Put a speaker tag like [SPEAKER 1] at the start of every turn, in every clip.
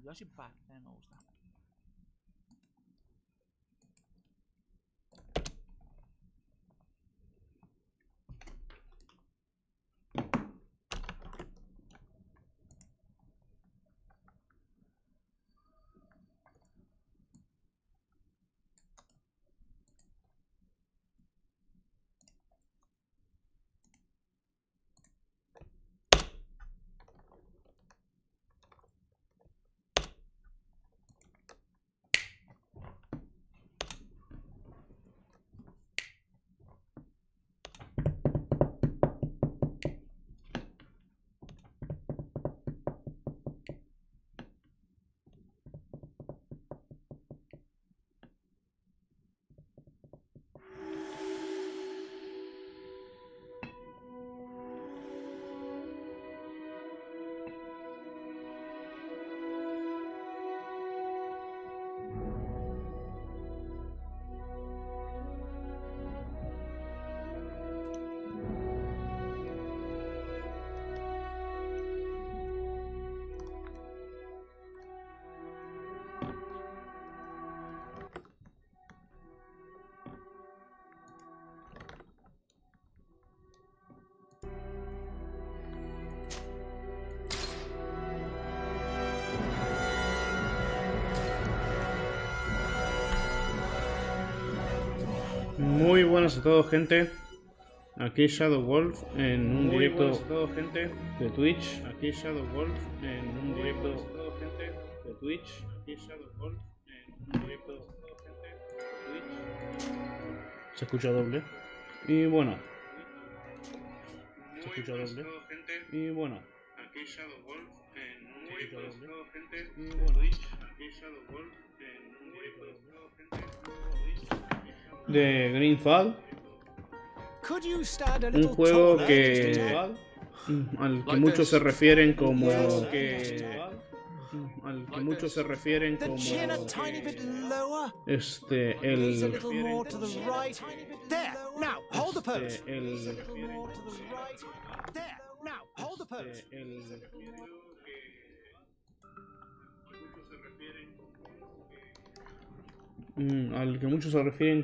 [SPEAKER 1] Jurassic Park también me gusta.
[SPEAKER 2] Muy buenas a todos, gente. Aquí Shadow Wolf en un directo de Twitch. Aquí Shadow Wolf en un directo de Twitch. Aquí Shadow Wolf en un directo de Twitch. Se escucha doble. Y bueno. Se escucha doble. Y bueno. Aquí Shadow Wolf en un directo de Twitch. Y bueno. Aquí Shadow Wolf en un directo de GreedFall. Un juego que al que muchos se refieren como al que muchos se refieren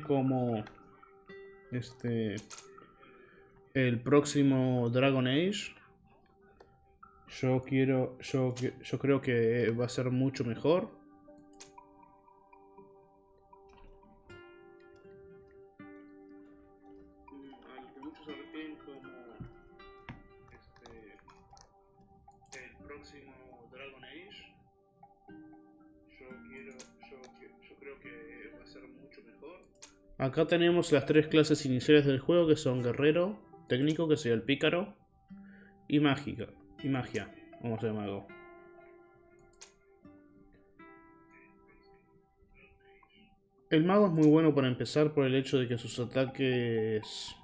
[SPEAKER 2] como el próximo Dragon Age. Yo creo que va a ser mucho mejor. Al que muchos se refieren como el próximo Dragon Age. Yo creo que va a ser mucho mejor. Acá tenemos las tres clases iniciales del juego, que son guerrero, técnico, que sería el pícaro, y magia. Vamos a llamarlo. El mago es muy bueno para empezar por el hecho de que sus ataques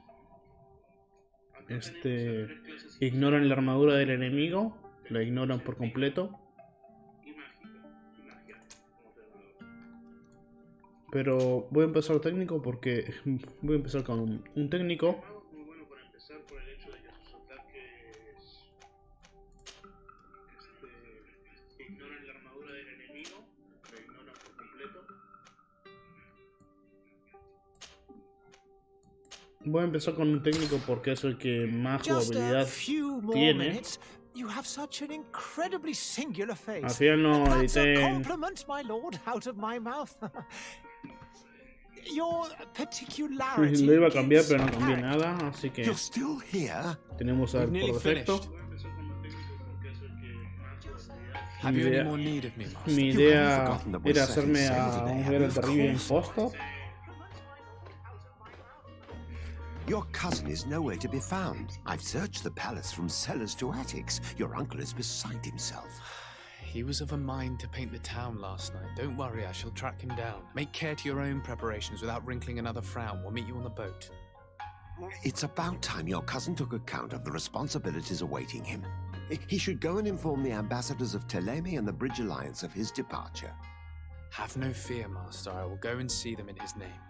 [SPEAKER 2] ignoran la armadura del enemigo, la ignoran por completo. Pero voy a empezar técnico porque voy a empezar con un técnico. Ignoran la armadura del enemigo, la ignoran por completo. Voy a empezar con un técnico porque es el que más jugabilidad tiene.
[SPEAKER 3] You have such an incredibly singular face.
[SPEAKER 2] Al final no
[SPEAKER 3] That's a
[SPEAKER 2] edité.
[SPEAKER 3] compliment, my lord, out of my mouth. Your particularity.
[SPEAKER 2] Lo iba a cambiar, pero no cambié nada, así que
[SPEAKER 3] You're still here?
[SPEAKER 2] tenemos al por defecto.
[SPEAKER 1] Have you any more need of me, master?
[SPEAKER 2] Mi idea era hacerme a un guerrero terrible impostor.
[SPEAKER 4] Your cousin is nowhere to be found. I've searched the palace from cellars to attics. Your uncle is beside himself.
[SPEAKER 1] He was of a mind to paint the town last night. Don't worry, I shall track him down. Make care to your own preparations without wrinkling another frown. We'll meet you on the boat.
[SPEAKER 4] It's about time your cousin took account of the responsibilities awaiting him. He should go and inform the ambassadors of Teleme and the Bridge Alliance of his departure.
[SPEAKER 1] Have no fear, master. I will go and see them in his name.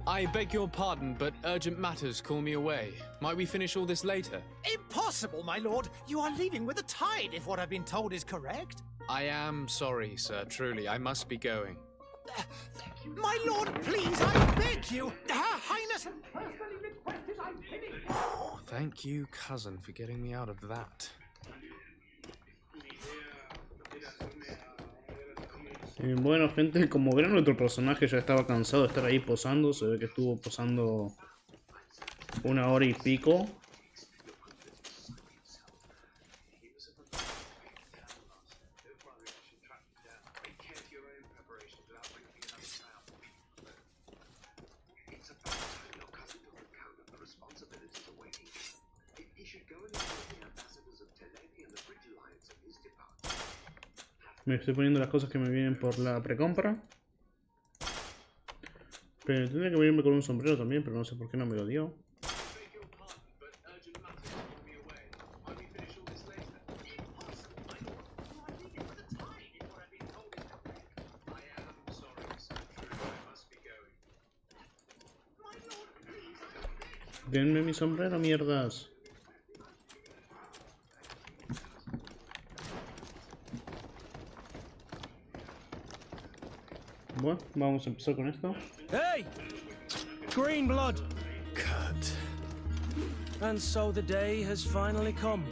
[SPEAKER 1] I beg your pardon, but urgent matters call me away. Might we finish all this later?
[SPEAKER 3] Impossible, my lord. You are leaving with the tide, if what I've been told is correct.
[SPEAKER 1] I am sorry, sir. Truly, I must be going.
[SPEAKER 3] My lord, please, I beg you. Her Highness personally requested I finish.
[SPEAKER 1] Thank you, cousin, for getting me out of that.
[SPEAKER 2] Bueno, gente, como verán, nuestro personaje ya estaba cansado de estar ahí posando. Se ve que estuvo posando 1 hora y pico. Me estoy poniendo las cosas que me vienen por la precompra. Pero tendría que venirme con un sombrero también, pero no sé por qué no me lo dio. Denme mi sombrero, mierdas. Bueno, vamos a empezar con esto.
[SPEAKER 5] Hey! Green blood!
[SPEAKER 1] Kurt.
[SPEAKER 5] And so the day has finally come.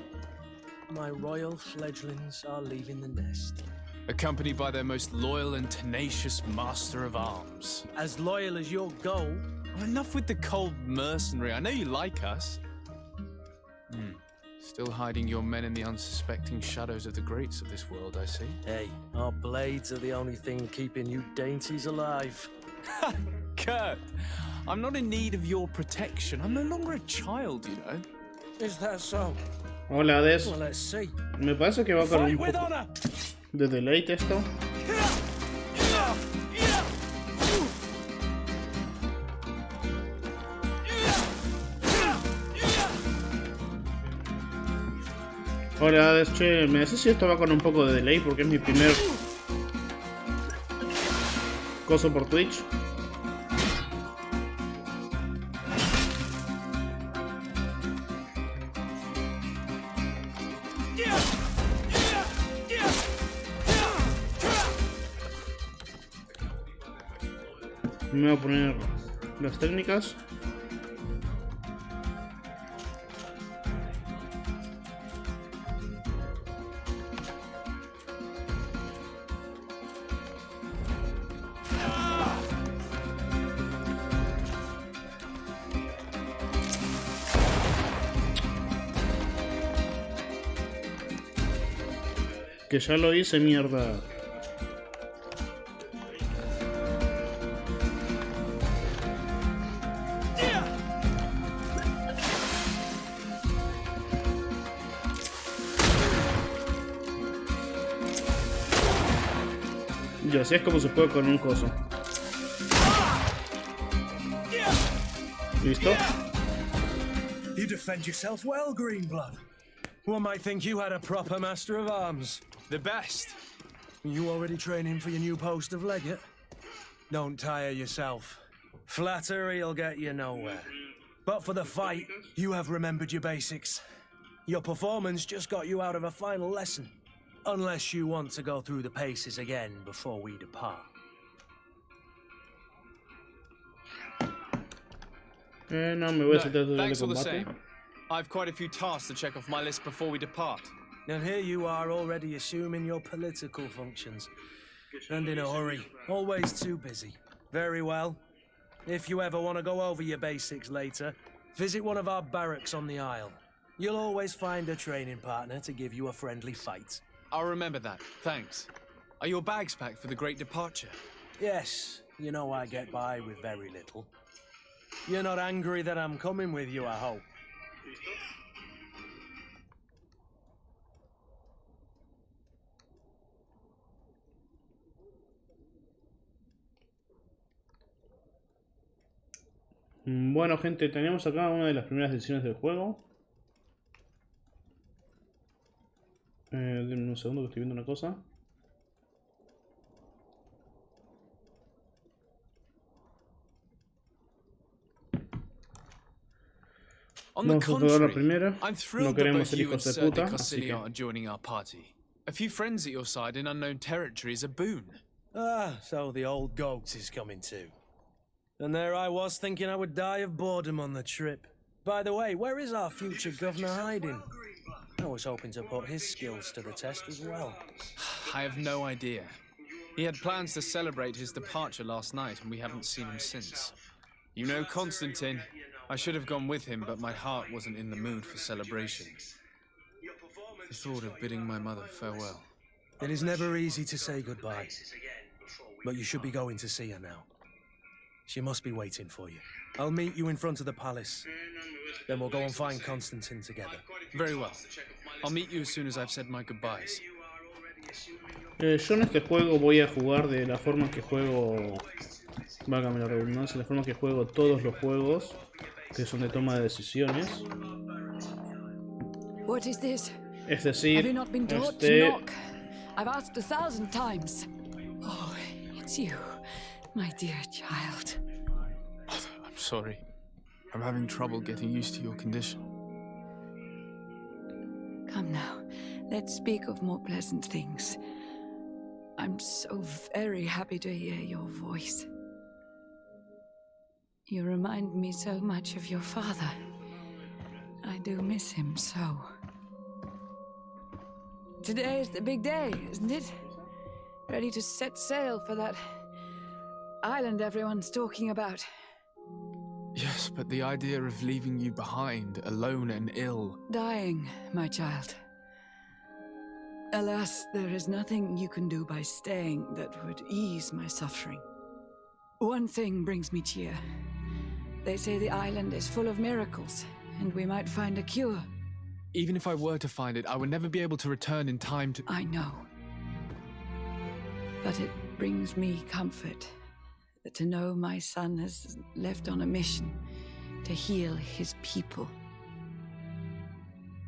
[SPEAKER 5] My royal fledglings are leaving the nest.
[SPEAKER 1] Accompanied by their most loyal and tenacious master of arms.
[SPEAKER 5] As loyal as your goal.
[SPEAKER 1] Enough with the cold mercenary. I know you like us. Still hiding your men in the unsuspecting shadows of the greats of this world, I see.
[SPEAKER 5] Hey, our blades are the only thing keeping you dainties alive.
[SPEAKER 1] Kurt, I'm not in need of your protection. I'm no longer a child, you know.
[SPEAKER 5] Is that so?
[SPEAKER 2] Hola, Hades.
[SPEAKER 5] Well, let's see.
[SPEAKER 2] Me parece que va con un
[SPEAKER 5] Fight with
[SPEAKER 2] poco
[SPEAKER 5] honor!
[SPEAKER 2] de delay esto. Hola, Hades, che, me decís si esto va con un poco de delay porque es mi primer coso por Twitch. Me voy a poner las técnicas. Que ya lo hice, mierda. Y así es como se juega con un coso. ¿Listo?
[SPEAKER 5] You defend yourself well, Greenblood. One might think you had a proper master of arms.
[SPEAKER 1] The best.
[SPEAKER 5] You already training for your new post of legate? Don't tire yourself. Flattery'll get you nowhere. But for the fight, you have remembered your basics. Your performance just got you out of a final lesson. Unless you want to go through the paces again before we depart.
[SPEAKER 2] No, me voy a saltar todo el
[SPEAKER 1] Thanks all the
[SPEAKER 2] combate.
[SPEAKER 1] same. I've quite a few tasks to check off my list before we depart.
[SPEAKER 5] And here you are already assuming your political functions. And in a hurry. Always too busy. Very well. If you ever want to go over your basics later, visit one of our barracks on the Isle. You'll always find a training partner to give you a friendly fight.
[SPEAKER 1] I'll remember that. Thanks. Are your bags packed for the great departure?
[SPEAKER 5] Yes, you know I get by with very little. You're not angry that I'm coming with you, I hope.
[SPEAKER 2] Bueno, gente, tenemos acá una de las primeras decisiones del juego. Denme un segundo que estoy viendo una cosa.
[SPEAKER 1] On the
[SPEAKER 2] Vamos a jugar la
[SPEAKER 1] contrary,
[SPEAKER 2] primera.
[SPEAKER 1] I'm
[SPEAKER 2] No
[SPEAKER 1] thrilled that
[SPEAKER 2] queremos
[SPEAKER 1] both
[SPEAKER 2] ser
[SPEAKER 1] you and
[SPEAKER 2] hijos de
[SPEAKER 1] Sir de
[SPEAKER 2] puta, así
[SPEAKER 1] Cossignon
[SPEAKER 2] que...
[SPEAKER 1] are joining our party. A few friends at your side in unknown territory is a boon.
[SPEAKER 5] Ah, so the old goat is coming too. And there I was thinking I would die of boredom on the trip. By the way, where is our future governor hiding? I was hoping to put his skills to the test as well.
[SPEAKER 1] I have no idea. He had plans to celebrate his departure last night, and we haven't seen him since. You know Constantine. I should have gone with him, but my heart wasn't in the mood for celebration. The thought of bidding my mother farewell.
[SPEAKER 5] It is never easy to say goodbye. But you should be going to see her now. She must be waiting for you. I'll meet you in front of the palace. Then we'll go and find Constantine together.
[SPEAKER 1] Very well. I'll meet you as soon as I've said my goodbyes.
[SPEAKER 2] Yo en este juego voy a jugar de la forma que juego, válgame la redundancia, la forma que juego todos los juegos, que son de toma de decisiones.
[SPEAKER 6] What is this?
[SPEAKER 2] Es decir,
[SPEAKER 6] Have you not been taught to knock? I've asked 1,000 times. Oh, it's you, my dear child.
[SPEAKER 1] I'm sorry. I'm having trouble getting used to your condition.
[SPEAKER 6] Come now, let's speak of more pleasant things. I'm so very happy to hear your voice. You remind me so much of your father. I do miss him so. Today is the big day, isn't it? Ready to set sail for that island everyone's talking about.
[SPEAKER 1] Yes, but the idea of leaving you behind, alone and ill...
[SPEAKER 6] Dying, my child. Alas, there is nothing you can do by staying that would ease my suffering. One thing brings me cheer. They say the island is full of miracles, and we might find a cure.
[SPEAKER 1] Even if I were to find it, I would never be able to return in time to...
[SPEAKER 6] I know. But it brings me comfort to know my son has left on a mission to heal his people.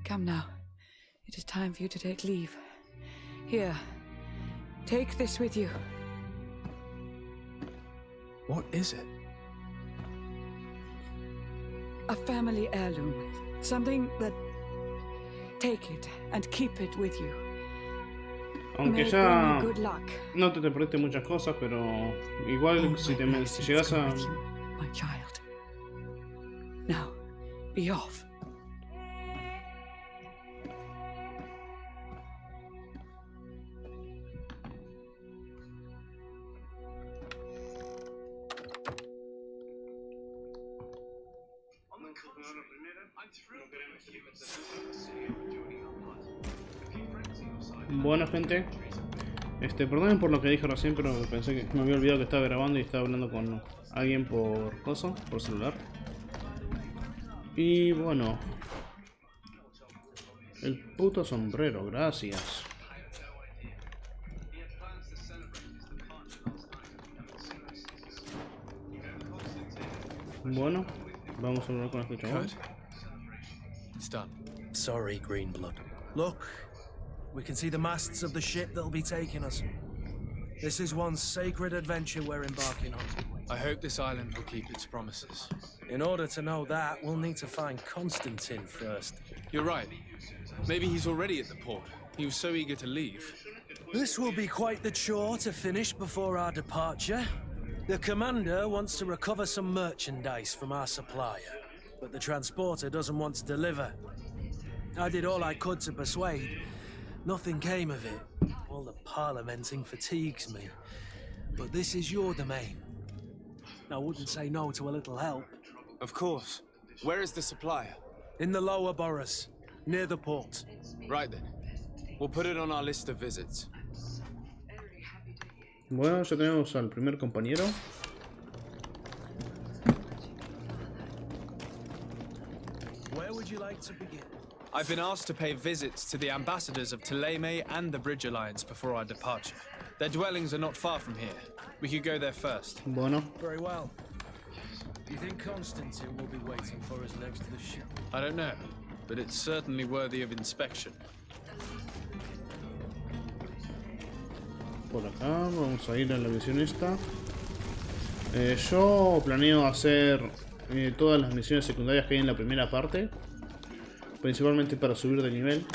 [SPEAKER 6] Come now. It is time for you to take leave. Here, take this with you.
[SPEAKER 1] What is it?
[SPEAKER 6] A family heirloom. Something that... Take it and keep it with you.
[SPEAKER 2] Aunque
[SPEAKER 6] May it
[SPEAKER 2] ya
[SPEAKER 6] bring you good luck.
[SPEAKER 2] no te perdiste muchas cosas, pero igual
[SPEAKER 6] Oh,
[SPEAKER 2] si
[SPEAKER 6] my
[SPEAKER 2] si
[SPEAKER 6] blessings
[SPEAKER 2] llegas
[SPEAKER 6] go
[SPEAKER 2] a...
[SPEAKER 6] with you, my child. Now, be off.
[SPEAKER 2] Bueno, gente, perdonen por lo que dije recién, pero pensé que me había olvidado que estaba grabando y estaba hablando con alguien por por celular. Y bueno, el puto sombrero, gracias. Bueno, vamos a hablar con este chabón.
[SPEAKER 1] Good. It's done.
[SPEAKER 5] Sorry, Greenblood. Look, we can see the masts of the ship that'll be taking us. This is one sacred adventure we're embarking on.
[SPEAKER 1] I hope this island will keep its promises.
[SPEAKER 5] In order to know that, we'll need to find Constantine first.
[SPEAKER 1] You're right. Maybe he's already at the port. He was so eager to leave.
[SPEAKER 5] This will be quite the chore to finish before our departure. The commander wants to recover some merchandise from our supplier, but the transporter doesn't want to deliver. I did all I could to persuade. Nothing came of it. All the parliamenting fatigues me. But this is your domain. I wouldn't say no to a little help.
[SPEAKER 1] Of course. Where is the supplier?
[SPEAKER 5] In the lower boroughs, near the port.
[SPEAKER 1] Right then. We'll put it on our list of visits.
[SPEAKER 2] Bueno, ya tenemos al primer compañero.
[SPEAKER 5] Where would you like to begin?
[SPEAKER 1] I've been asked to pay visits to the ambassadors of Ptolemy and the Bridge Alliance before our departure. Their dwellings are not far from here. We could go there first.
[SPEAKER 2] Bueno,
[SPEAKER 5] Very well. Do you think Constantine will be waiting for us next to the ship?
[SPEAKER 1] I don't know, but it's certainly worthy of inspection.
[SPEAKER 2] por acá, vamos a ir a la misión esta. Yo planeo hacer todas las misiones secundarias que hay en la primera parte. Principalmente para subir de nivel.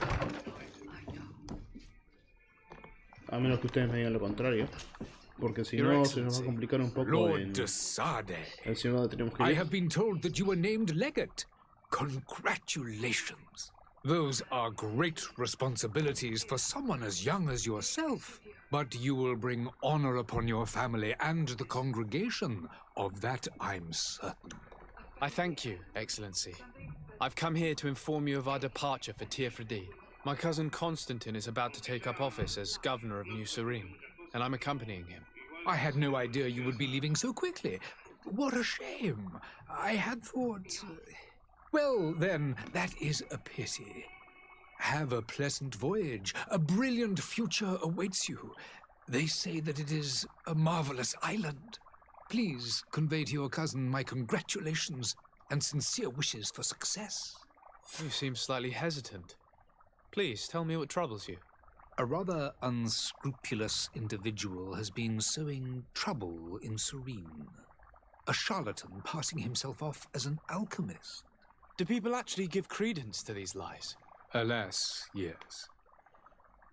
[SPEAKER 2] A menos que ustedes me digan lo contrario. Porque si no, se nos va a complicar un poco
[SPEAKER 7] Lord de Sade,
[SPEAKER 2] el señor donde tenemos que
[SPEAKER 7] I
[SPEAKER 2] ir.
[SPEAKER 7] have been told that you were named legate. Congratulations. Those are great responsibilities for someone as young as yourself. But you will bring honor upon your family and the congregation. Of that I'm certain.
[SPEAKER 1] I thank you, Excellency. I've come here to inform you of our departure for Tiefredi. My cousin Constantine is about to take up office as governor of New Serene, and I'm accompanying him.
[SPEAKER 7] I had no idea you would be leaving so quickly. What a shame. I had thought... Well, then, that is a pity. Have a pleasant voyage. A brilliant future awaits you. They say that it is a marvelous island. Please convey to your cousin my congratulations and sincere wishes for success.
[SPEAKER 1] You seem slightly hesitant. Please, tell me what troubles you.
[SPEAKER 7] A rather unscrupulous individual has been sowing trouble in Serene. A charlatan passing himself off as an alchemist.
[SPEAKER 1] Do people actually give credence to these lies?
[SPEAKER 7] Alas, yes.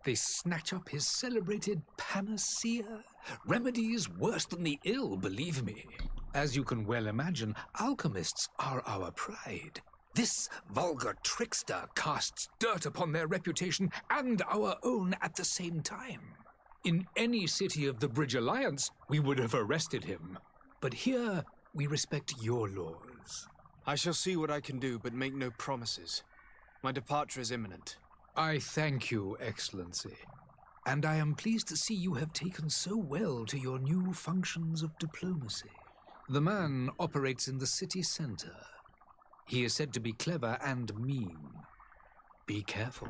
[SPEAKER 7] They snatch up his celebrated panacea. Remedies worse than the ill, believe me. As you can well imagine, alchemists are our pride. This vulgar trickster casts dirt upon their reputation and our own at the same time. In any city of the Bridge Alliance, we would have arrested him. But here, we respect your laws.
[SPEAKER 1] I shall see what I can do, but make no promises. My departure is imminent.
[SPEAKER 7] I thank you, Excellency. And I am pleased to see you have taken so well to your new functions of diplomacy. The man operates in the city center. He is said to be clever and mean. Be careful.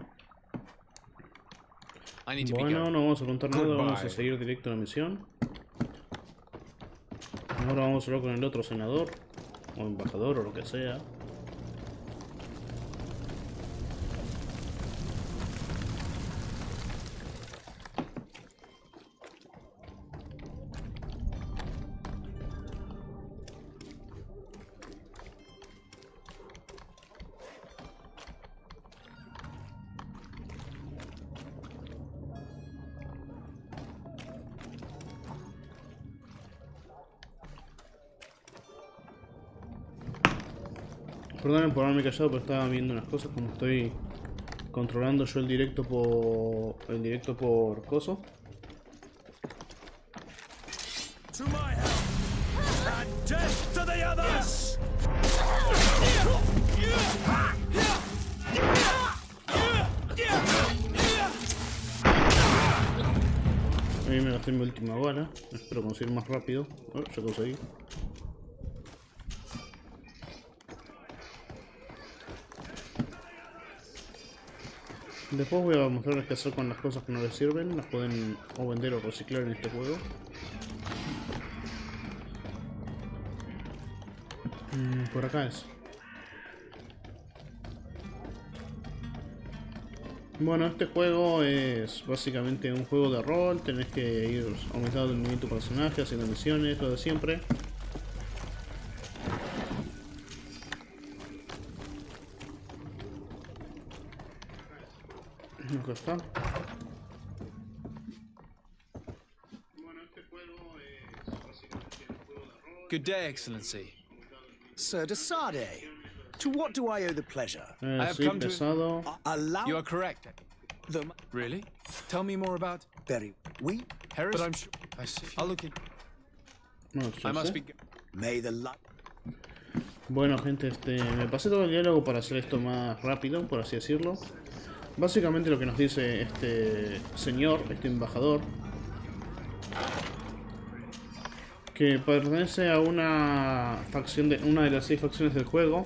[SPEAKER 1] I need to be
[SPEAKER 2] Bueno,
[SPEAKER 1] going.
[SPEAKER 2] no vamos a contar nada, vamos a
[SPEAKER 7] Goodbye.
[SPEAKER 2] seguir directo a la misión. Ahora vamos a hablar con el otro senador, o embajador, o lo que sea. Perdonen por haberme callado, pero estaba viendo unas cosas como estoy controlando yo el directo por coso.
[SPEAKER 5] To my help, and death to the others!
[SPEAKER 2] Ahí me gasté mi última bala. Espero conseguir más rápido. Oh, ya conseguí. Después voy a mostrarles qué hacer con las cosas que no les sirven. Las pueden o vender o reciclar en este juego. Por acá es. Bueno, este juego es básicamente un juego de rol. Tenés que ir aumentando el nivel de tu personaje, haciendo misiones, lo de siempre. Acá está. Bueno, este juego es básicamente un juego de rol.
[SPEAKER 1] Good day, Excellency.
[SPEAKER 3] Sir de Sade, to what do I owe the pleasure?
[SPEAKER 1] I have
[SPEAKER 2] Sí,
[SPEAKER 1] come to-
[SPEAKER 2] pesado.
[SPEAKER 3] Allow
[SPEAKER 1] You are correct.
[SPEAKER 3] them.
[SPEAKER 1] Really? Tell me more about
[SPEAKER 3] Very. We
[SPEAKER 1] Harris. But I'm sure. I see. I'll look in.
[SPEAKER 2] No,
[SPEAKER 1] I must
[SPEAKER 2] sé.
[SPEAKER 1] be.
[SPEAKER 3] may the light.
[SPEAKER 2] Bueno, gente, me pasé todo el diálogo para hacer esto más rápido, por así decirlo. Básicamente lo que nos dice este señor, este embajador, que pertenece a una facción una de las 6 facciones del juego,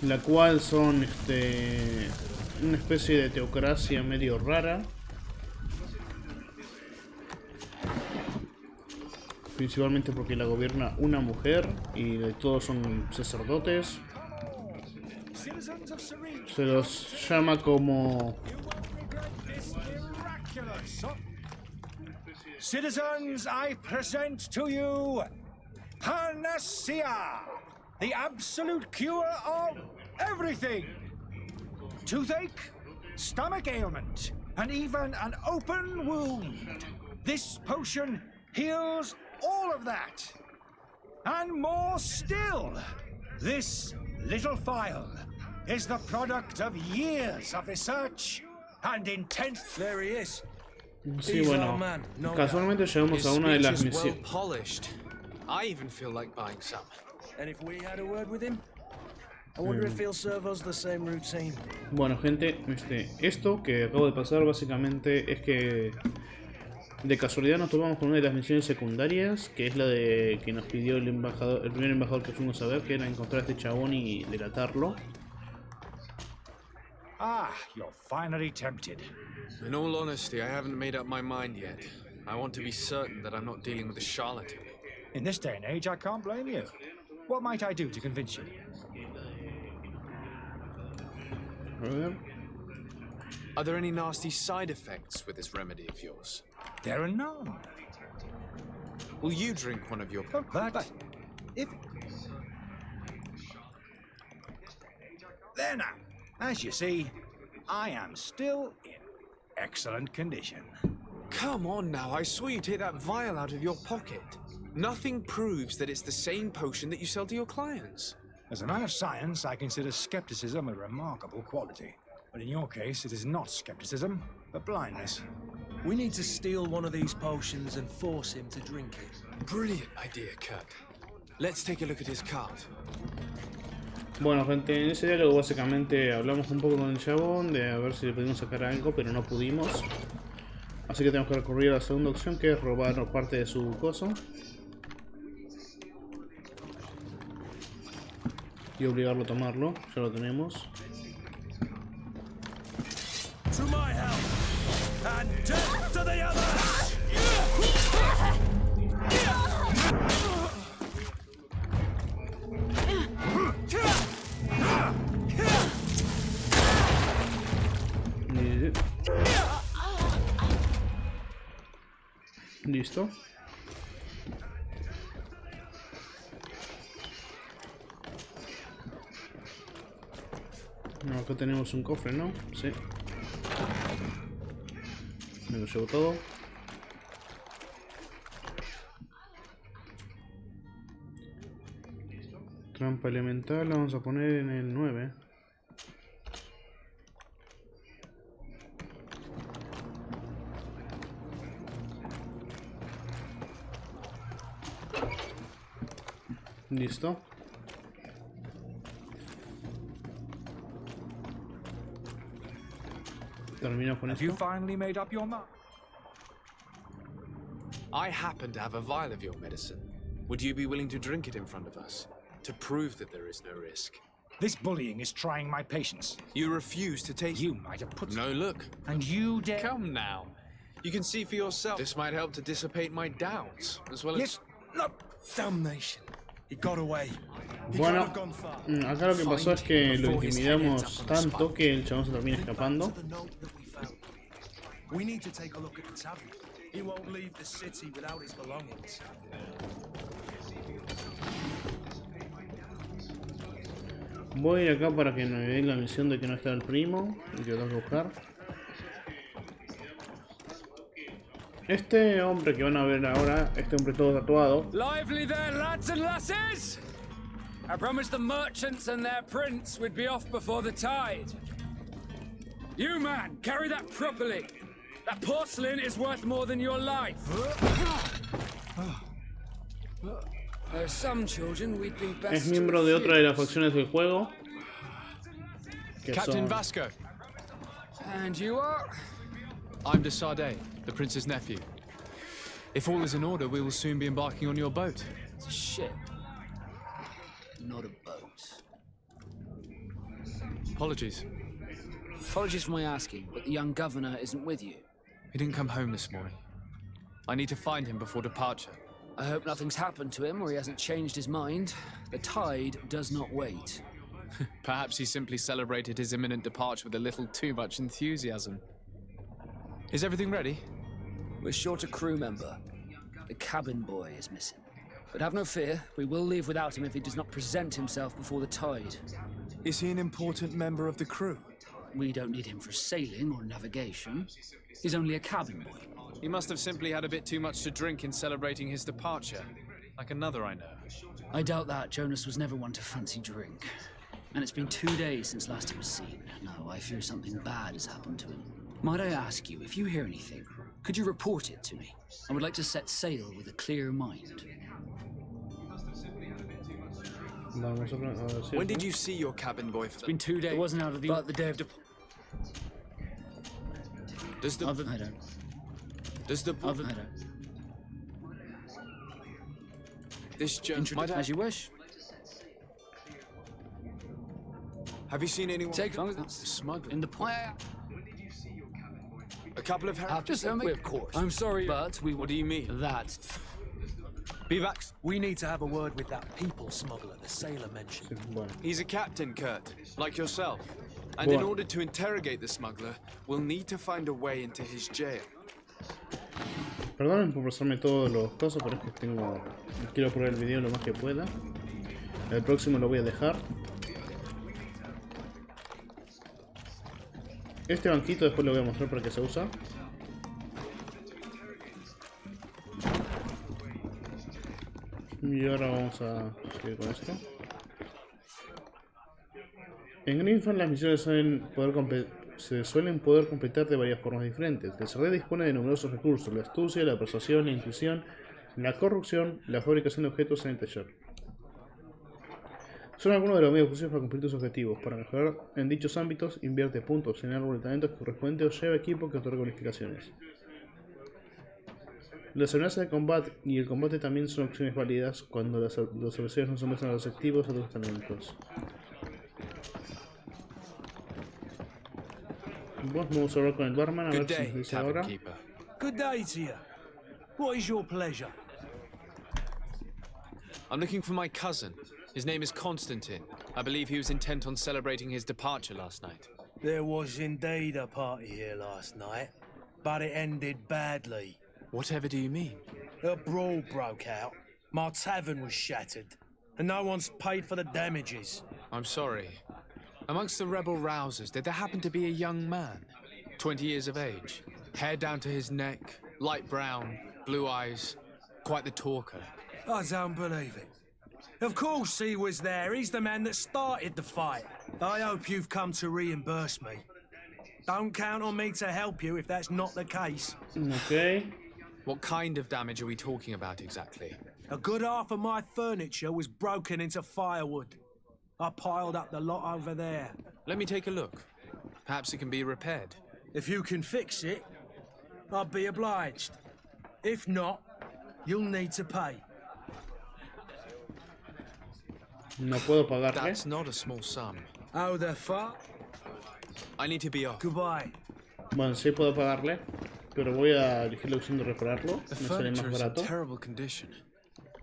[SPEAKER 2] la cual son una especie de teocracia medio rara, principalmente porque la gobierna una mujer y de todos son sacerdotes.
[SPEAKER 5] Citizens of Serene,
[SPEAKER 2] Se los llama como
[SPEAKER 5] you won't regret this miraculous. Citizens, I present to you Panacea,
[SPEAKER 3] The absolute cure of everything. Toothache, stomach ailment, and even an open wound. This potion heals all of that. And more still. This little vial is the product of years of research and intense...
[SPEAKER 5] There he is.
[SPEAKER 2] Sí, bueno, casualmente llegamos a una de las
[SPEAKER 1] Well
[SPEAKER 2] misiones.
[SPEAKER 1] polished. I even feel like buying some.
[SPEAKER 5] And if we had a word with him, I wonder if he'll serve us the same routine.
[SPEAKER 2] Bueno, gente, esto que acabo de pasar básicamente es que de casualidad nos topamos con una de las misiones secundarias, que es la de que nos pidió el embajador, el primer embajador que fuimos a ver, que era encontrar a este chabón y delatarlo.
[SPEAKER 3] Ah, you're finally tempted.
[SPEAKER 1] In all honesty, I haven't made up my mind yet. I want to be certain that I'm not dealing with a charlatan.
[SPEAKER 3] In this day and age, I can't blame you. What might I do to convince you?
[SPEAKER 2] A ver.
[SPEAKER 1] Are there any nasty side effects with this remedy of yours?
[SPEAKER 3] There are none.
[SPEAKER 1] Will you drink one of your...
[SPEAKER 3] But if... There now. As you see, I am still in excellent condition.
[SPEAKER 1] Come on now, I saw you take that vial out of your pocket. Nothing proves that it's the same potion that you sell to your clients.
[SPEAKER 3] As a man of science, I consider skepticism a remarkable quality. But in your case, it is not skepticism, but blindness.
[SPEAKER 5] We need to steal one of these potions and force him to drink it.
[SPEAKER 1] Brilliant idea, Kurt. Let's take a look at his cart.
[SPEAKER 2] Bueno, gente, en ese diálogo básicamente hablamos un poco con el chabón de a ver si le pudimos sacar algo, pero no pudimos. Así que tenemos que recurrir a la segunda opción, que es robar parte de su coso. Y obligarlo a tomarlo, ya lo tenemos.
[SPEAKER 5] To my help, and death to the others!
[SPEAKER 2] Listo. No, acá tenemos un cofre, ¿no? Sí. Me lo llevo todo. Trampa elemental la vamos a poner en el 9. Listo. Termino con
[SPEAKER 3] Have you
[SPEAKER 2] esto.
[SPEAKER 3] finally made up your mind?
[SPEAKER 1] I happen to have a vial of your medicine. Would you be willing to drink it in front of us? To prove that there is no risk?
[SPEAKER 3] This bullying is trying my patience.
[SPEAKER 1] You refuse to taste...
[SPEAKER 3] You might have put...
[SPEAKER 1] No, look.
[SPEAKER 3] And you dare...
[SPEAKER 1] Come now. You can see for yourself. This might help to dissipate my doubts, as well as...
[SPEAKER 3] Yes, look.
[SPEAKER 5] Damnation. He got away. He
[SPEAKER 2] Bueno,
[SPEAKER 5] could have gone far.
[SPEAKER 2] acá lo que pasó es que lo intimidamos tanto que el chabón se termina escapando.
[SPEAKER 5] We need to take a look at the tavern. He won't leave the city without his belongings.
[SPEAKER 2] Voy a ir acá para que me den la misión de que no está el primo y que lo tengo que buscar. Este hombre que van a ver ahora, este hombre todo tatuado,
[SPEAKER 8] Lively there, lads and lasses! I promised the merchants and their prince we'd be off before the tide. You, man, carry that properly. That porcelain is worth more than your life. There are some children we'd be best
[SPEAKER 2] es miembro de otra de las facciones del juego. Que
[SPEAKER 1] Captain
[SPEAKER 2] son...
[SPEAKER 1] Vasco.
[SPEAKER 8] And you are?
[SPEAKER 1] I'm de Sade, the prince's nephew. If all is in order, we will soon be embarking on your boat.
[SPEAKER 8] It's a ship, not a boat.
[SPEAKER 1] Apologies.
[SPEAKER 8] Apologies for my asking, but the young governor isn't with you.
[SPEAKER 1] He didn't come home this morning. I need to find him before departure.
[SPEAKER 8] I hope nothing's happened to him or he hasn't changed his mind. The tide does not wait.
[SPEAKER 1] Perhaps he simply celebrated his imminent departure with a little too much enthusiasm. Is everything ready?
[SPEAKER 8] We're short a crew member. The cabin boy is missing. But have no fear, we will leave without him if he does not present himself before the tide.
[SPEAKER 5] Is he an important member of the crew?
[SPEAKER 8] We don't need him for sailing or navigation. He's only a cabin boy.
[SPEAKER 1] He must have simply had a bit too much to drink in celebrating his departure, like another I know.
[SPEAKER 8] I doubt that. Jonas was never one to fancy drink. And it's been 2 days since last he was seen. No, I fear something bad has happened to him. Might I ask you, if you hear anything, could you report it to me? I would like to set sail with a clear mind.
[SPEAKER 2] Vamos a ver si
[SPEAKER 5] When did you see your cabin boy?
[SPEAKER 8] It's been 2 days. It wasn't out of the... But the day of...
[SPEAKER 5] Does the...
[SPEAKER 8] I don't.
[SPEAKER 5] Does the...
[SPEAKER 8] I don't.
[SPEAKER 5] This gentleman...
[SPEAKER 8] As you wish.
[SPEAKER 5] Have you seen anyone?
[SPEAKER 8] Take
[SPEAKER 5] smuggler.
[SPEAKER 8] in the point.
[SPEAKER 5] A couple of...
[SPEAKER 8] Just of course. I'm sorry, but we...
[SPEAKER 5] What do you mean?
[SPEAKER 8] That.
[SPEAKER 5] Bevax. We need to have a word with that people smuggler the sailor mentioned.
[SPEAKER 2] Bueno.
[SPEAKER 1] He's a captain, Kurt, like yourself. And in order to interrogate the smuggler, we'll need to find a way into his jail.
[SPEAKER 2] Perdonen por pasarme todos los cosas, pero es que quiero poner el video lo más que pueda. El próximo lo voy a dejar. Este banquito después lo voy a mostrar para qué se usa. Y ahora vamos a seguir con esto. En GreedFall las misiones se suelen poder completar de varias formas diferentes. El servidor dispone de numerosos recursos: la astucia, la persuasión, la intuición, la corrupción, la fabricación de objetos en el taller. Son algunos de los medios posibles para cumplir tus objetivos. Para mejorar en dichos ámbitos, invierte puntos en el árbol de talentos correspondiente o lleva equipo que otorga bonificaciones. Las amenazas de combate y el combate también son opciones válidas cuando los adversarios no se muestran receptivos a tus talentos. Bueno, vamos a hablar con el barman a ver si nos dice ahora.
[SPEAKER 5] Good day to you. What is your pleasure?
[SPEAKER 1] I'm looking for my cousin. His name is Constantine. I believe he was intent on celebrating his departure last night.
[SPEAKER 5] There was indeed a party here last night, but it ended badly.
[SPEAKER 1] Whatever do you mean?
[SPEAKER 5] A brawl broke out. My tavern was shattered, and no one's paid for the damages.
[SPEAKER 1] I'm sorry. Amongst the rebel rousers, did there happen to be a young man? 20 years of age, hair down to his neck, light brown, blue eyes, quite the talker.
[SPEAKER 5] I don't believe it. Of course he was there. He's the man that started the fight. I hope you've come to reimburse me. Don't count on me to help you if that's not the case.
[SPEAKER 2] Okay.
[SPEAKER 1] What kind of damage are we talking about exactly?
[SPEAKER 5] A good half of my furniture was broken into firewood. I piled up the lot over there.
[SPEAKER 1] Let me take a look. Perhaps it can be repaired.
[SPEAKER 5] If you can fix it, I'll be obliged. If not, you'll need to pay.
[SPEAKER 2] No puedo pagarle.
[SPEAKER 1] That's not a small sum.
[SPEAKER 5] Oh, the fuck?
[SPEAKER 1] I need to be off.
[SPEAKER 5] Goodbye.
[SPEAKER 2] Bueno, sí puedo pagarle, pero voy a elegir la opción de repararlo.
[SPEAKER 1] The
[SPEAKER 2] Me sale más
[SPEAKER 1] furniture is in
[SPEAKER 2] barato.
[SPEAKER 1] terrible condition.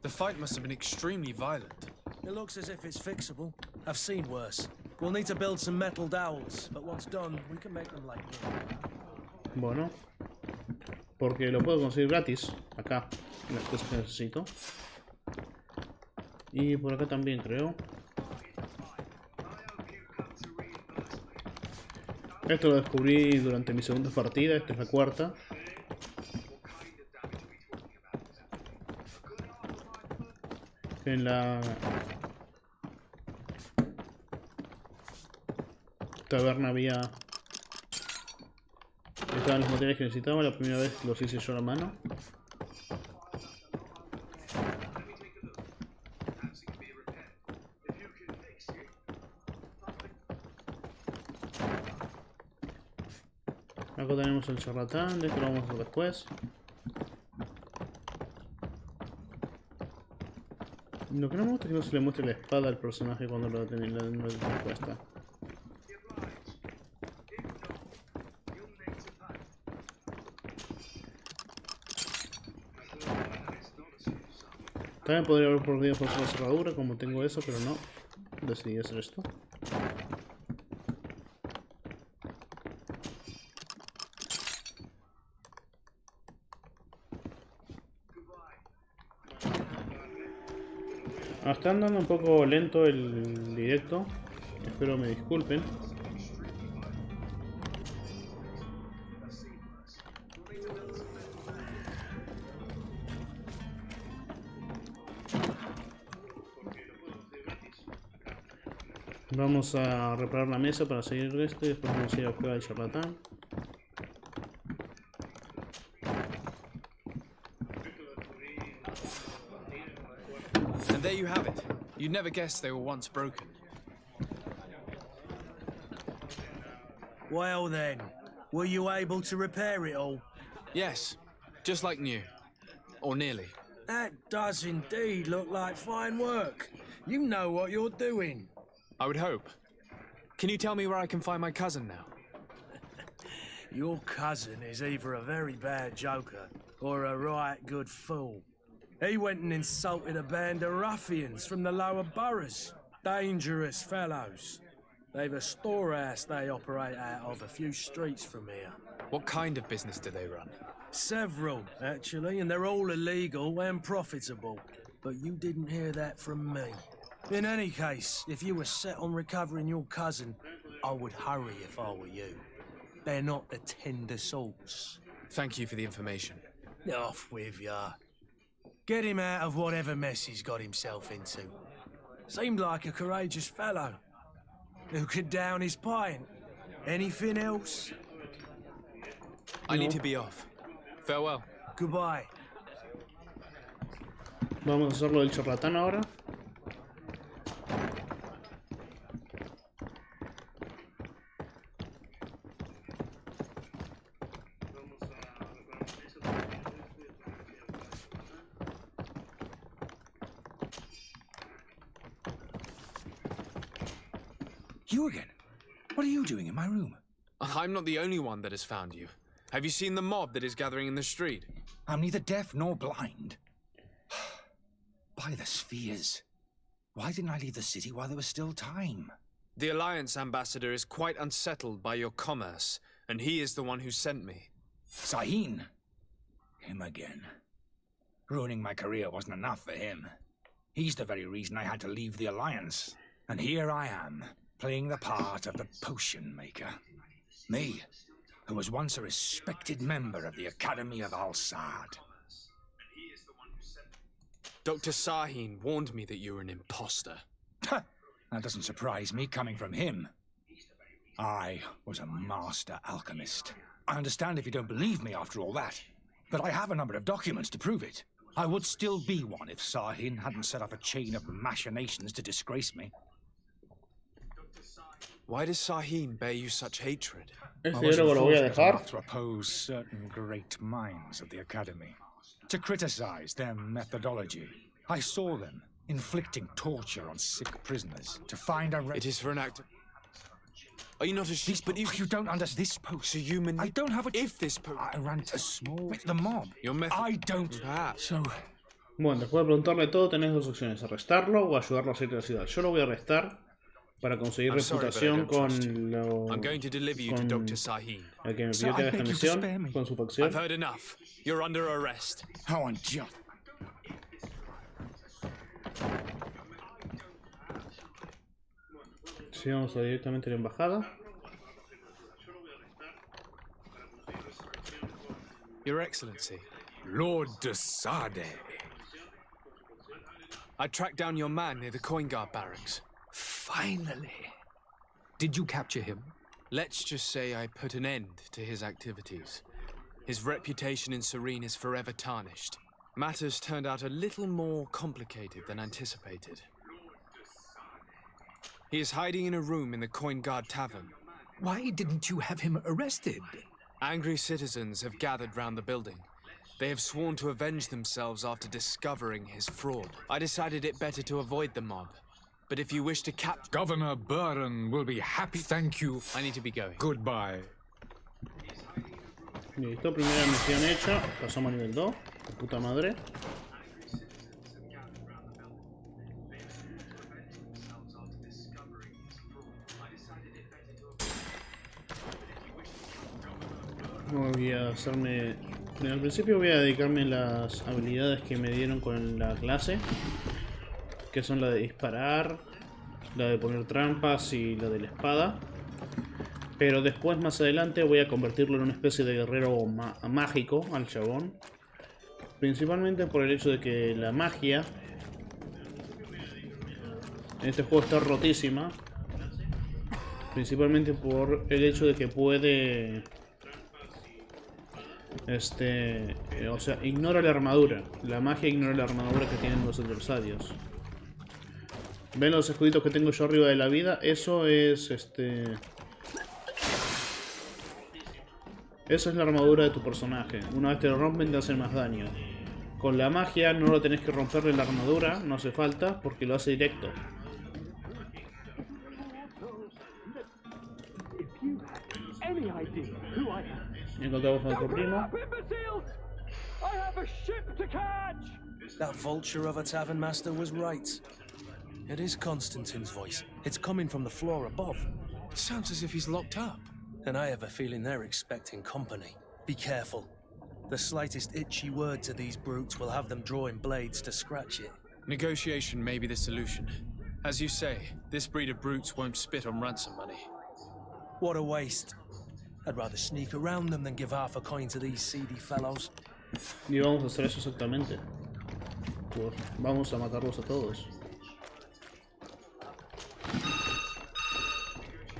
[SPEAKER 1] The fight must have been extremely violent.
[SPEAKER 5] It looks as if it's fixable. I've seen worse. We'll need to build some metal dowels, but once done, we can make them like wood.
[SPEAKER 2] Bueno, porque lo puedo conseguir gratis acá, las cosas que necesito. Y por acá también creo. Esto lo descubrí durante mi segunda partida, esta es la cuarta. En la taberna había... Estaban los materiales que necesitaba, la primera vez los hice yo a la mano. Acá tenemos el charlatán, de esto lo vamos a hacer después. Lo que no me gusta es que no se le muestre la espada al personaje cuando lo tiene la puesta. También podría haber podido forzar la cerradura como tengo eso, pero no. Decidí hacer esto. Está andando un poco lento el directo. Espero me disculpen. Vamos a reparar la mesa para seguir esto y después vamos a ir a buscar al charlatán.
[SPEAKER 1] And there you have it. You'd never guess they were once broken.
[SPEAKER 5] Well then, were you able to repair it all?
[SPEAKER 1] Yes, just like new. Or nearly.
[SPEAKER 5] That does indeed look like fine work. You know what you're doing.
[SPEAKER 1] I would hope. Can you tell me where I can find my cousin now?
[SPEAKER 5] Your cousin is either a very bad joker or a right good fool. He went and insulted a band of ruffians from the lower boroughs. Dangerous fellows. They've a storehouse they operate out of a few streets from here.
[SPEAKER 1] What kind of business do they run?
[SPEAKER 5] Several, actually, and they're all illegal and profitable. But you didn't hear that from me. In any case, if you were set on recovering your cousin, I would hurry if I were you. They're not the tender sorts.
[SPEAKER 1] Thank you for the information.
[SPEAKER 5] Off with ya. Get him out of whatever mess he's got himself into. Seemed like a courageous fellow. Who could down his pint? Anything else?
[SPEAKER 1] I need to be off. Farewell.
[SPEAKER 5] Goodbye.
[SPEAKER 2] Vamos a hacer lo del charlatán ahora.
[SPEAKER 3] You again? What are you doing in my room?
[SPEAKER 1] I'm not the only one that has found you. Have you seen the mob that is gathering in the street?
[SPEAKER 3] I'm neither deaf nor blind. By the spheres. Why didn't I leave the city while there was still time?
[SPEAKER 1] The Alliance ambassador is quite unsettled by your commerce, and he is the one who sent me.
[SPEAKER 3] Sahin. Him again. Ruining my career wasn't enough for him. He's the very reason I had to leave the Alliance. And here I am, playing the part of the potion maker. Me, who was once a respected member of the Academy of Al-Sad.
[SPEAKER 1] Dr. Sahin warned me that you were an imposter.
[SPEAKER 3] That doesn't surprise me coming from him. I was a master alchemist. I understand if you don't believe me after all that, but I have a number of documents to prove it. I would still be one if Sahin hadn't set up a chain of machinations to disgrace me.
[SPEAKER 1] Why does Sahin bear you such hatred?
[SPEAKER 3] I
[SPEAKER 2] Este
[SPEAKER 3] wasn't
[SPEAKER 2] diálogo lo voy a
[SPEAKER 3] fortunate
[SPEAKER 2] dejar.
[SPEAKER 3] enough to oppose certain great minds of the Academy, to criticize their methodology. I saw them inflicting torture on sick prisoners to find a
[SPEAKER 1] It is for an act. Are you not ashamed? But
[SPEAKER 3] you don't understand this post.
[SPEAKER 1] So you
[SPEAKER 3] I don't have a.
[SPEAKER 1] If this post.
[SPEAKER 3] I ran to small with the mob.
[SPEAKER 1] Your method.
[SPEAKER 3] I don't.
[SPEAKER 1] Perhaps.
[SPEAKER 3] So
[SPEAKER 2] Bueno, después de preguntarle todo, tenés dos opciones: arrestarlo o ayudarlo a salir de la ciudad. Yo lo voy a arrestar para conseguir
[SPEAKER 1] I'm sorry,
[SPEAKER 2] reputación
[SPEAKER 1] but I don't trust
[SPEAKER 2] con lo.
[SPEAKER 1] I'm going to deliver you to
[SPEAKER 2] con
[SPEAKER 1] Dr. Sahin.
[SPEAKER 2] el que me
[SPEAKER 3] Sir,
[SPEAKER 2] pidió que
[SPEAKER 3] I
[SPEAKER 2] haga esta
[SPEAKER 3] beg you to spare
[SPEAKER 2] misión
[SPEAKER 3] me.
[SPEAKER 2] con su
[SPEAKER 1] I've
[SPEAKER 2] facción.
[SPEAKER 1] heard enough. You're under arrest.
[SPEAKER 3] how unjust.
[SPEAKER 2] Sí, vamos a directamente a la embajada.
[SPEAKER 1] Your Excellency,
[SPEAKER 7] Lord de Sade.
[SPEAKER 1] I tracked down your man near the Coin Guard barracks.
[SPEAKER 7] Finally. Did you capture him?
[SPEAKER 1] Let's just say I put an end to his activities. His reputation in Serene is forever tarnished. Matters turned out a little more complicated than anticipated. He is hiding in a room in the Coin Guard Tavern.
[SPEAKER 7] Why didn't you have him arrested?
[SPEAKER 1] Angry citizens have gathered round the building. They have sworn to avenge themselves after discovering his fraud. I decided it better to avoid the mob. But if you wish to capture...
[SPEAKER 7] Governor Burren will be happy. Thank you.
[SPEAKER 1] I need to be going.
[SPEAKER 7] Goodbye.
[SPEAKER 2] Listo, primera misión hecha. Pasamos a nivel 2. De puta madre. Voy a hacerme... Al principio voy a dedicarme a las habilidades que me dieron con la clase, que que son la de disparar, la de poner trampas y la de la espada. Pero después, más adelante, voy a convertirlo en una especie de guerrero mágico al chabón. Principalmente por el hecho de que la magia en este juego está rotísima. Principalmente por el hecho de que puede... o sea, ignora la armadura. La magia ignora la armadura que tienen los adversarios. ¿Ven los escuditos que tengo yo arriba de la vida? Eso es Esa es la armadura de tu personaje. Una vez te lo rompen te hacen más daño. Con la magia no lo tenés que romperle la armadura, no hace falta, porque lo hace directo. Encontramos a nuestro primo.
[SPEAKER 5] That vulture of a tavern master was right. It is Constantine's voice. It's coming from the floor above.
[SPEAKER 1] It sounds as if he's locked up.
[SPEAKER 5] And I have a feeling they're expecting company. Be careful. The slightest itchy word to these brutes will have them drawing blades to scratch it.
[SPEAKER 1] Negotiation may be the solution. As you say, this breed of brutes won't spit on ransom money.
[SPEAKER 5] What a waste. I'd rather sneak around them than give half a coin to these seedy fellows.
[SPEAKER 2] Y vamos a hacer eso exactamente. Pues vamos a matarlos a todos.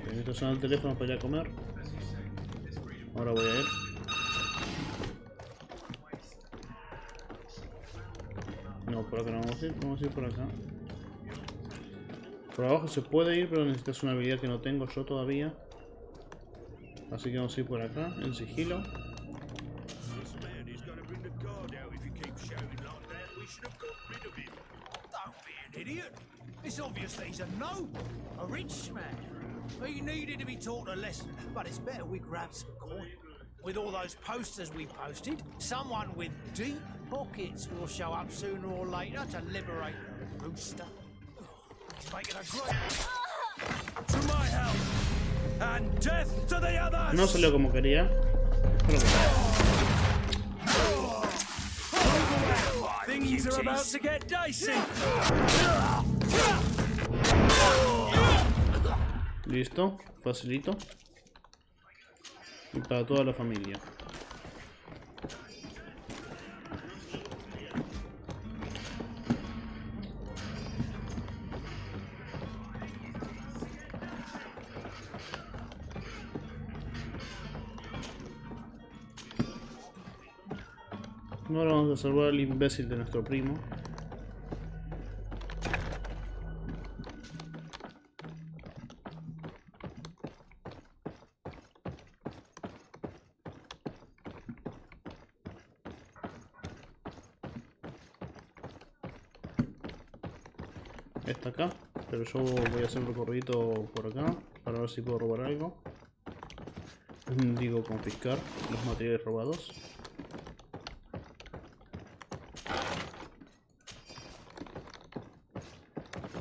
[SPEAKER 2] Necesito sonar el teléfono para ir a comer. Ahora voy a ir. No, por acá no vamos a ir. Vamos a ir por acá. Por abajo se puede ir, pero necesitas una habilidad que no tengo yo todavía. Así que vamos a ir por acá, en sigilo.
[SPEAKER 9] It's obvious that he's a noble, a rich man. He needed to be taught a lesson, but it's better we grab some coin. With all those posters we posted, someone with deep pockets will show up sooner or later to liberate the rooster. He's making a great...
[SPEAKER 5] To my help! And death to the others!
[SPEAKER 2] No salió como quería. Pero
[SPEAKER 5] Things are about to get dicey!
[SPEAKER 2] listo, facilito. Y para toda la familia. Ahora vamos a salvar al imbécil de nuestro primo. Está acá, pero yo voy a hacer un recorrido por acá para ver si puedo robar algo. Digo, confiscar los materiales robados.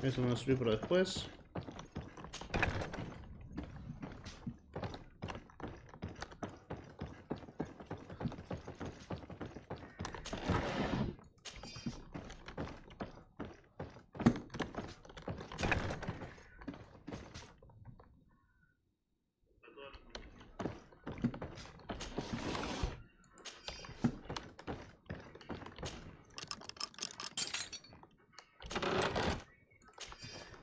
[SPEAKER 2] Eso me va a servir para después.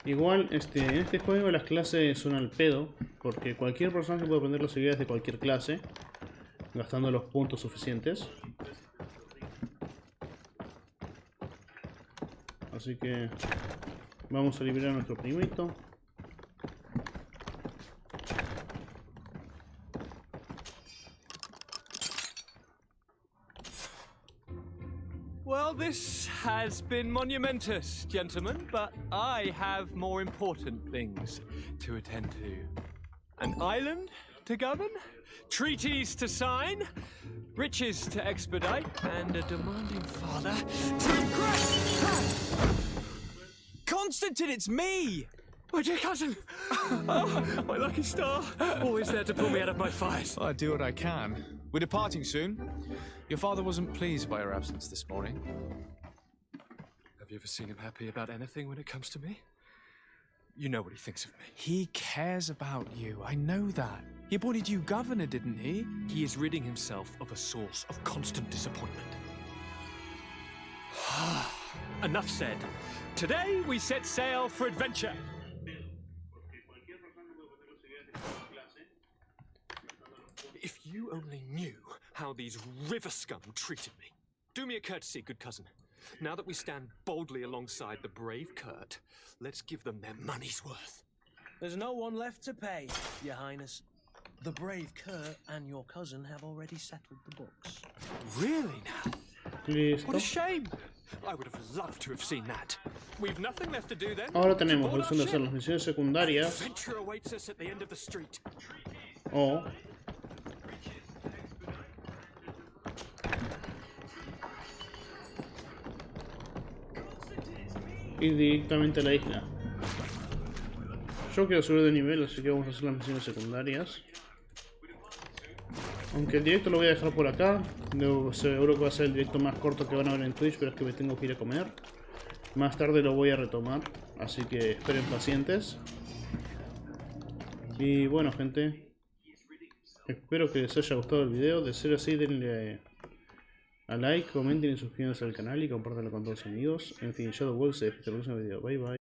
[SPEAKER 2] Igual, en este juego las clases son al pedo, porque cualquier personaje puede aprender las habilidades de cualquier clase, gastando los puntos suficientes. Así que vamos a liberar a nuestro primito.
[SPEAKER 10] Well, this has been monumentous, gentlemen, but I have more important things to attend to. An island to govern, treaties to sign, riches to expedite, and a demanding father to impress!
[SPEAKER 1] Constantine, it's me!
[SPEAKER 10] My dear cousin! Oh, my lucky star! Always there to pull me out of my fires.
[SPEAKER 1] I do what I can. We're departing soon. Your father wasn't pleased by your absence this morning.
[SPEAKER 10] Have you ever seen him happy about anything when it comes to me? You know what he thinks of me.
[SPEAKER 1] He cares about you. I know that. He appointed you governor, didn't he?
[SPEAKER 10] He is ridding himself of a source of constant disappointment. Enough said. Today we set sail for adventure. If you only knew how these river scum treated me. Do me a courtesy, good cousin. Now that we stand boldly alongside the brave Kurt, let's give them their money's worth.
[SPEAKER 9] There's no one left to pay, Your Highness. The brave Kurt and your cousin have already settled the books.
[SPEAKER 10] Really now?
[SPEAKER 2] Listo.
[SPEAKER 10] What a shame. I would have loved to have seen that. We've nothing left to do then.
[SPEAKER 2] Ahora tenemos la opción de hacer las misiones secundarias.
[SPEAKER 10] Adventure awaits us at the end of the street.
[SPEAKER 2] O ir directamente a la isla. Yo quiero subir de nivel, así que vamos a hacer las misiones secundarias. Aunque el directo lo voy a dejar por acá. Seguro que va a ser el directo más corto que van a ver en Twitch, pero es que me tengo que ir a comer. Más tarde lo voy a retomar, así que esperen pacientes. Y bueno, gente, espero que les haya gustado el video. De ser así, denle a like, comenten y suscríbanse al canal y compártanlo con todos sus amigos. En fin, Shadow Wolf se despide hasta el próximo video. Bye bye.